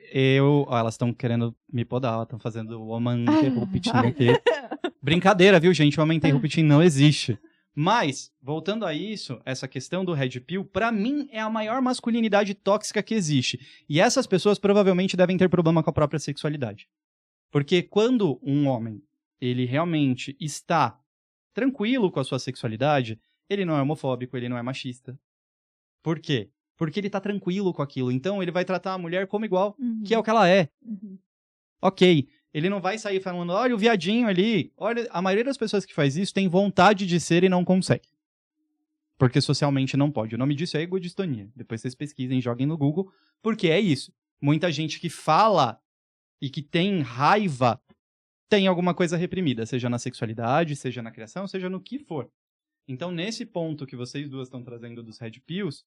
elas estão querendo me podar, elas estão fazendo o Woman Interrupting aqui. Brincadeira, viu, gente? O Woman Interrupting não existe. Mas, voltando a isso, essa questão do Red Pill, pra mim, é a maior masculinidade tóxica que existe. E essas pessoas provavelmente devem ter problema com a própria sexualidade. Porque quando um homem, ele realmente está tranquilo com a sua sexualidade, ele não é homofóbico, ele não é machista. Por quê? Porque ele tá tranquilo com aquilo. Então, ele vai tratar a mulher como igual, que é o que ela é. Ok. Ele não vai sair falando, olha o viadinho ali. Olha, a maioria das pessoas que faz isso tem vontade de ser e não consegue. Porque socialmente não pode. O nome disso é egodistonia. Depois vocês pesquisem, joguem no Google, porque é isso. Muita gente que fala e que tem raiva tem alguma coisa reprimida, seja na sexualidade, seja na criação, seja no que for. Então, nesse ponto que vocês duas estão trazendo dos Red Pills,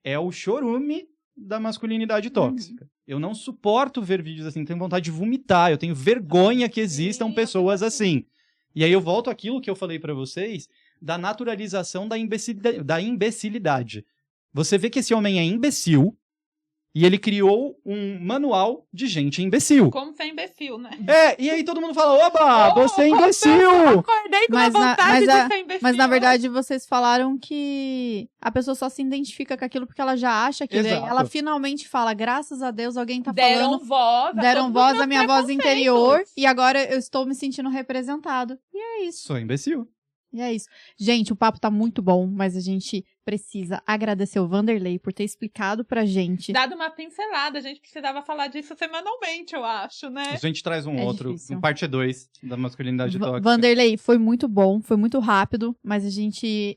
é o chorume da masculinidade tóxica. Eu não suporto ver vídeos assim, tenho vontade de vomitar, eu tenho vergonha que existam pessoas assim. E aí eu volto àquilo que eu falei pra vocês, da naturalização da imbecilidade. Você vê que esse homem é imbecil, e ele criou um manual de gente imbecil. Como ser imbecil, né? E aí todo mundo fala, oba, você é imbecil! Eu acordei com a vontade de ser imbecil. Mas na verdade vocês falaram que a pessoa só se identifica com aquilo porque ela já acha que ela finalmente fala, graças a Deus alguém tá falando. Deram voz à minha voz interior e agora eu estou me sentindo representado. E é isso. Sou imbecil. E é isso. Gente, o papo tá muito bom, mas a gente precisa agradecer o Vanderlei por ter explicado pra gente. Dado uma pincelada, a gente precisava falar disso semanalmente, eu acho, né? A gente traz um parte 2 da masculinidade tóxica. Vanderlei, foi muito bom, foi muito rápido, mas a gente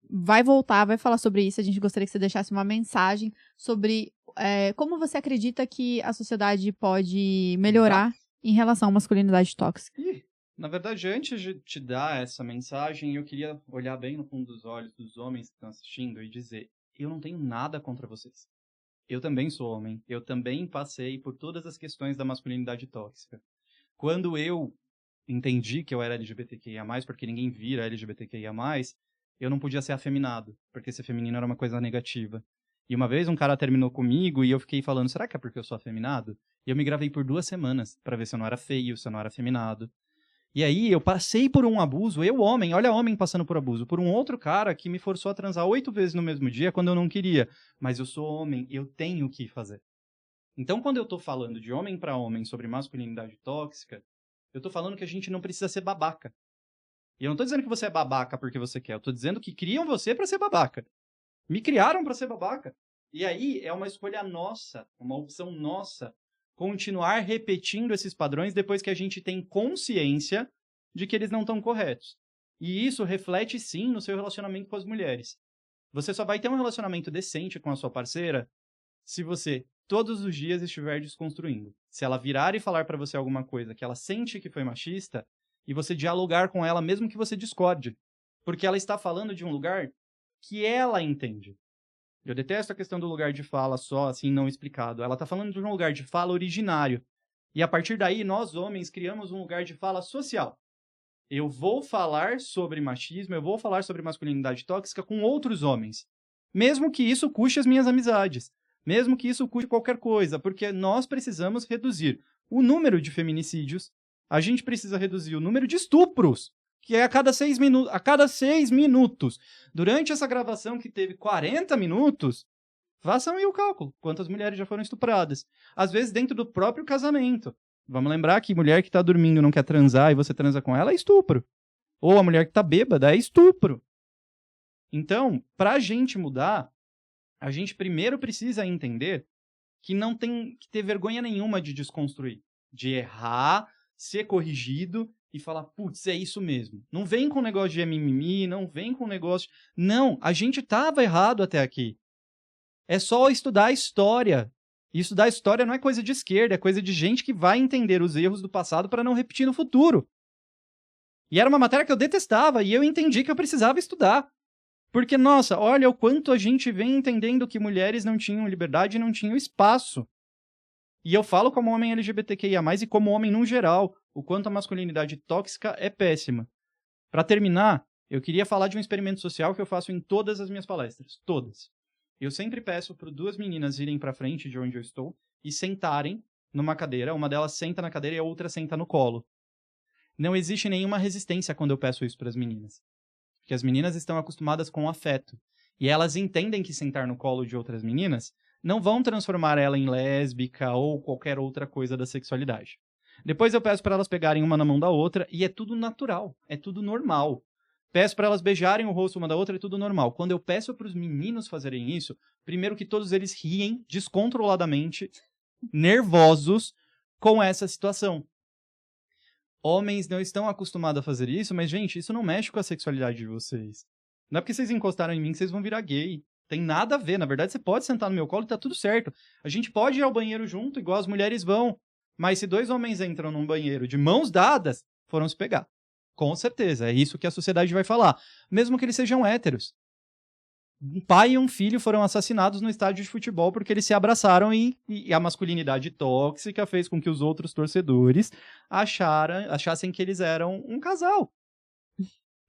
vai voltar, vai falar sobre isso. A gente gostaria que você deixasse uma mensagem sobre como você acredita que a sociedade pode melhorar em relação à masculinidade tóxica. Na verdade, antes de te dar essa mensagem, eu queria olhar bem no fundo dos olhos dos homens que estão assistindo e dizer, eu não tenho nada contra vocês. Eu também sou homem. Eu também passei por todas as questões da masculinidade tóxica. Quando eu entendi que eu era LGBTQIA+, porque ninguém vira LGBTQIA+, eu não podia ser afeminado, porque ser feminino era uma coisa negativa. E uma vez um cara terminou comigo e eu fiquei falando, será que é porque eu sou afeminado? E eu me gravei por 2 semanas pra ver se eu não era feio, se eu não era afeminado. E aí eu passei por um abuso, eu homem, olha homem passando por abuso, por um outro cara que me forçou a transar 8 vezes no mesmo dia quando eu não queria. Mas eu sou homem, eu tenho que fazer. Então quando eu tô falando de homem pra homem sobre masculinidade tóxica, eu tô falando que a gente não precisa ser babaca. E eu não tô dizendo que você é babaca porque você quer, eu tô dizendo que criam você pra ser babaca. Me criaram pra ser babaca. E aí é uma escolha nossa, uma opção nossa, continuar repetindo esses padrões depois que a gente tem consciência de que eles não estão corretos. E isso reflete, sim, no seu relacionamento com as mulheres. Você só vai ter um relacionamento decente com a sua parceira se você, todos os dias, estiver desconstruindo. Se ela virar e falar pra você alguma coisa que ela sente que foi machista, e você dialogar com ela mesmo que você discorde. Porque ela está falando de um lugar que ela entende. Eu detesto a questão do lugar de fala só, assim, não explicado. Ela está falando de um lugar de fala originário. E a partir daí, nós homens criamos um lugar de fala social. Eu vou falar sobre machismo, eu vou falar sobre masculinidade tóxica com outros homens. Mesmo que isso custe as minhas amizades. Mesmo que isso custe qualquer coisa. Porque nós precisamos reduzir o número de feminicídios. A gente precisa reduzir o número de estupros. Que é a cada 6 minutos. Durante essa gravação que teve 40 minutos, façam aí o cálculo. Quantas mulheres já foram estupradas? Às vezes dentro do próprio casamento. Vamos lembrar que mulher que tá dormindo e não quer transar e você transa com ela é estupro. Ou a mulher que tá bêbada é estupro. Então, pra gente mudar, a gente primeiro precisa entender que não tem que ter vergonha nenhuma de desconstruir. De errar, ser corrigido e falar, putz, é isso mesmo. Não vem com negócio de mimimi, não vem com negócio... Não, a gente tava errado até aqui. É só estudar a história. E estudar a história não é coisa de esquerda, é coisa de gente que vai entender os erros do passado para não repetir no futuro. E era uma matéria que eu detestava, e eu entendi que eu precisava estudar. Porque, nossa, olha o quanto a gente vem entendendo que mulheres não tinham liberdade e não tinham espaço. E eu falo como homem LGBTQIA+, e como homem no geral, o quanto a masculinidade tóxica é péssima. Para terminar, eu queria falar de um experimento social que eu faço em todas as minhas palestras. Todas. Eu sempre peço para 2 meninas irem para frente de onde eu estou e sentarem numa cadeira. Uma delas senta na cadeira e a outra senta no colo. Não existe nenhuma resistência quando eu peço isso para as meninas. Porque as meninas estão acostumadas com afeto. E elas entendem que sentar no colo de outras meninas não vão transformar ela em lésbica ou qualquer outra coisa da sexualidade. Depois eu peço para elas pegarem uma na mão da outra e é tudo natural, é tudo normal. Peço para elas beijarem o rosto uma da outra, é tudo normal. Quando eu peço para os meninos fazerem isso, primeiro que todos eles riem descontroladamente, nervosos com essa situação. Homens não estão acostumados a fazer isso, mas, gente, isso não mexe com a sexualidade de vocês. Não é porque vocês encostaram em mim que vocês vão virar gay. Tem nada a ver. Na verdade, você pode sentar no meu colo e tá tudo certo. A gente pode ir ao banheiro junto, igual as mulheres vão. Mas se 2 homens entram num banheiro de mãos dadas, foram se pegar. Com certeza, é isso que a sociedade vai falar. Mesmo que eles sejam héteros. Um pai e um filho foram assassinados no estádio de futebol porque eles se abraçaram e a masculinidade tóxica fez com que os outros torcedores achassem que eles eram um casal.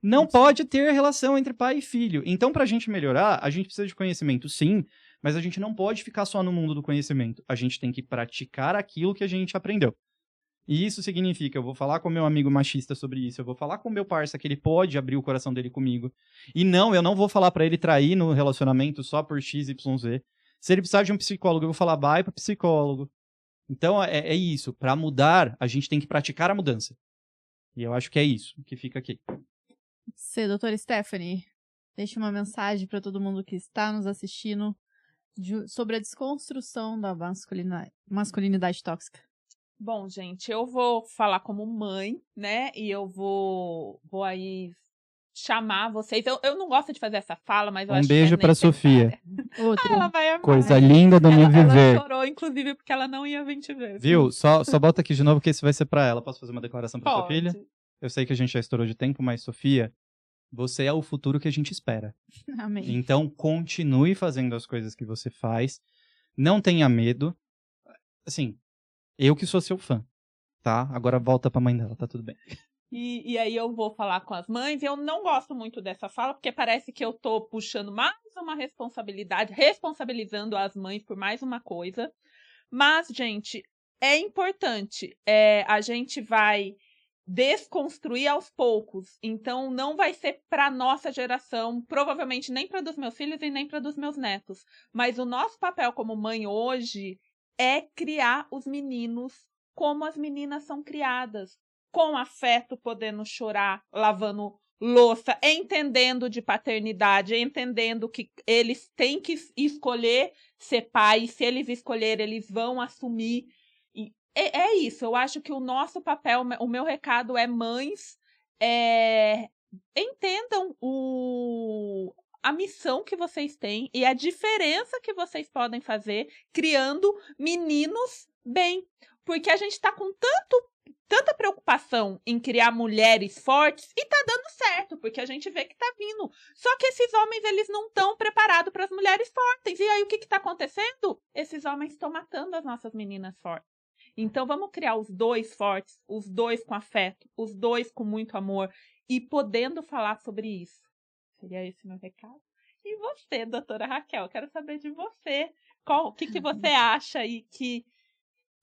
Não pode ter relação entre pai e filho. Então, pra gente melhorar, a gente precisa de conhecimento, sim, mas a gente não pode ficar só no mundo do conhecimento. A gente tem que praticar aquilo que a gente aprendeu. E isso significa, eu vou falar com meu amigo machista sobre isso, eu vou falar com meu parça que ele pode abrir o coração dele comigo. E não, eu não vou falar pra ele trair no relacionamento só por XYZ. Se ele precisar de um psicólogo, eu vou falar, vai pro psicólogo. Então, é isso. Pra mudar, a gente tem que praticar a mudança. E eu acho que é isso que fica aqui. Você, doutora Stephanie, deixe uma mensagem pra todo mundo que está nos assistindo sobre a desconstrução da masculinidade tóxica. Bom, gente, eu vou falar como mãe, né? E eu vou aí chamar vocês. Eu não gosto de fazer essa fala, mas eu acho que beijo pra Sofia. Outro. Ela vai amar. Coisa linda do meu viver. Ela chorou, inclusive, porque ela não ia vir te ver. Viu? Só bota aqui de novo que esse vai ser pra ela. Posso fazer uma declaração pra sua Pode. filha? Eu sei que a gente já estourou de tempo, mas, Sofia, você é o futuro que a gente espera. Amém. Então, continue fazendo as coisas que você faz. Não tenha medo. Assim, eu que sou seu fã, tá? Agora volta pra mãe dela, tá tudo bem. E aí eu vou falar com as mães. Eu não gosto muito dessa fala, porque parece que eu tô puxando mais uma responsabilidade, responsabilizando as mães por mais uma coisa. Mas, gente, é importante. A gente vai desconstruir aos poucos. Então, não vai ser para nossa geração, provavelmente nem para dos meus filhos e nem para dos meus netos. Mas o nosso papel como mãe hoje é criar os meninos como as meninas são criadas, com afeto, podendo chorar, lavando louça, entendendo de paternidade, entendendo que eles têm que escolher ser pai, e se eles escolherem, eles vão assumir. É isso, eu acho que o nosso papel, o meu recado é mães, entendam a missão que vocês têm e a diferença que vocês podem fazer criando meninos bem. Porque a gente está com tanta preocupação em criar mulheres fortes e tá dando certo, porque a gente vê que tá vindo. Só que esses homens, eles não estão preparados para as mulheres fortes. E aí, o que tá acontecendo? Esses homens estão matando as nossas meninas fortes. Então, vamos criar os 2 fortes, os 2 com afeto, os 2 com muito amor e podendo falar sobre isso. Seria esse meu recado. E você, doutora Raquel, quero saber de você. O que você acha aí que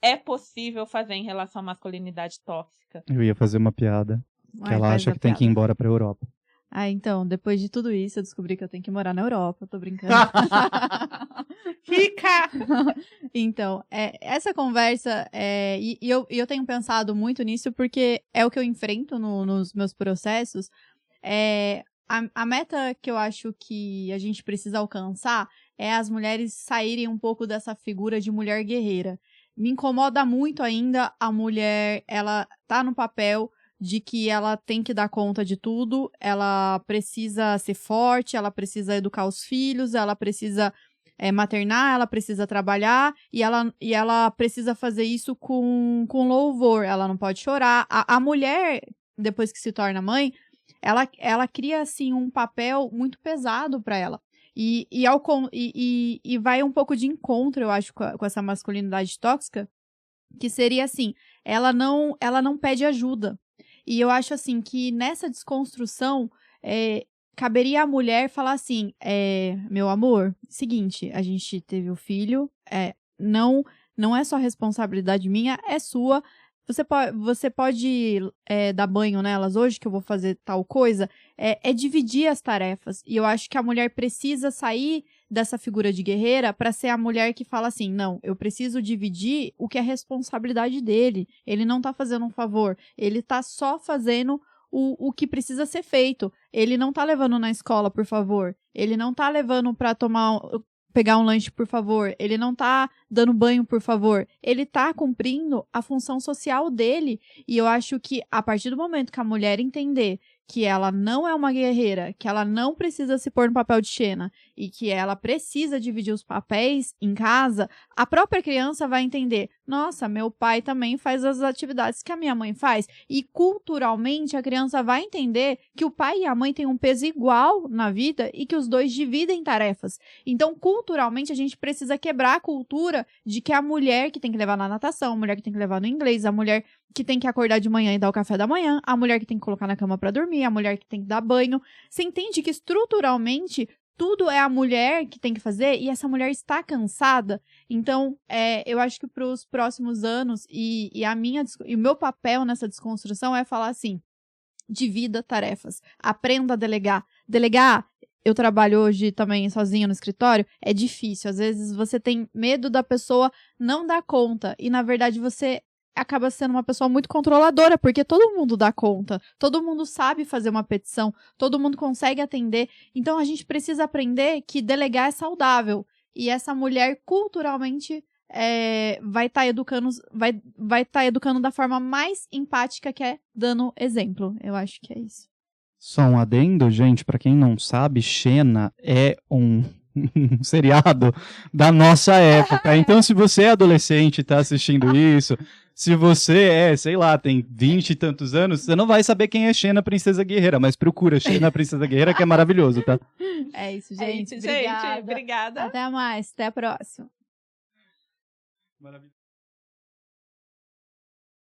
é possível fazer em relação à masculinidade tóxica? Eu ia fazer uma piada, que ela acha que tem que ir embora pra Europa. Então, depois de tudo isso, eu descobri que eu tenho que morar na Europa, tô brincando. Fica! Então, essa conversa, e eu tenho pensado muito nisso porque é o que eu enfrento nos meus processos. A meta que eu acho que a gente precisa alcançar é as mulheres saírem um pouco dessa figura de mulher guerreira. Me incomoda muito ainda a mulher, ela tá no papel de que ela tem que dar conta de tudo, ela precisa ser forte, ela precisa educar os filhos, ela precisa maternar, ela precisa trabalhar e ela precisa fazer isso com louvor, ela não pode chorar. A mulher, depois que se torna mãe, ela cria, assim, um papel muito pesado para ela. E vai um pouco de encontro, eu acho, com essa masculinidade tóxica, que seria assim, ela não pede ajuda. E eu acho, assim, que nessa desconstrução, caberia à mulher falar assim, meu amor, seguinte, a gente teve o filho, não é só responsabilidade minha, é sua. Você pode dar banho nelas hoje, que eu vou fazer tal coisa. Dividir as tarefas. E eu acho que a mulher precisa sair dessa figura de guerreira para ser a mulher que fala assim, não, eu preciso dividir o que é responsabilidade dele. Ele não tá fazendo um favor, ele tá só fazendo o que precisa ser feito. Ele não tá levando na escola, por favor. Ele não tá levando para pegar um lanche, por favor. Ele não tá dando banho, por favor. Ele tá cumprindo a função social dele. E eu acho que, a partir do momento que a mulher entender que ela não é uma guerreira, que ela não precisa se pôr no papel de Xena e que ela precisa dividir os papéis em casa, a própria criança vai entender, nossa, meu pai também faz as atividades que a minha mãe faz. E culturalmente a criança vai entender que o pai e a mãe têm um peso igual na vida e que os dois dividem tarefas. Então, culturalmente, a gente precisa quebrar a cultura de que é a mulher que tem que levar na natação, a mulher que tem que levar no inglês, a mulher que tem que acordar de manhã e dar o café da manhã, a mulher que tem que colocar na cama pra dormir, a mulher que tem que dar banho. Você entende que estruturalmente tudo é a mulher que tem que fazer e essa mulher está cansada? Então, eu acho que para os próximos anos e o meu papel nessa desconstrução é falar assim, divida tarefas, aprenda a delegar. Delegar, eu trabalho hoje também sozinha no escritório, é difícil. Às vezes você tem medo da pessoa não dar conta e, na verdade, você acaba sendo uma pessoa muito controladora, porque todo mundo dá conta, todo mundo sabe fazer uma petição, todo mundo consegue atender. Então, a gente precisa aprender que delegar é saudável. E essa mulher, culturalmente, vai estar educando da forma mais empática, que é dando exemplo. Eu acho que é isso. Só um adendo, gente, pra quem não sabe, Xena é um seriado da nossa época. Então, se você é adolescente e tá assistindo isso, se você sei lá, tem 20 e tantos anos, você não vai saber quem é Xena Princesa Guerreira, mas procura Xena Princesa Guerreira, que é maravilhoso, tá? É isso, gente. Obrigada. Obrigada. Até mais. Até a próxima. Maravilhoso.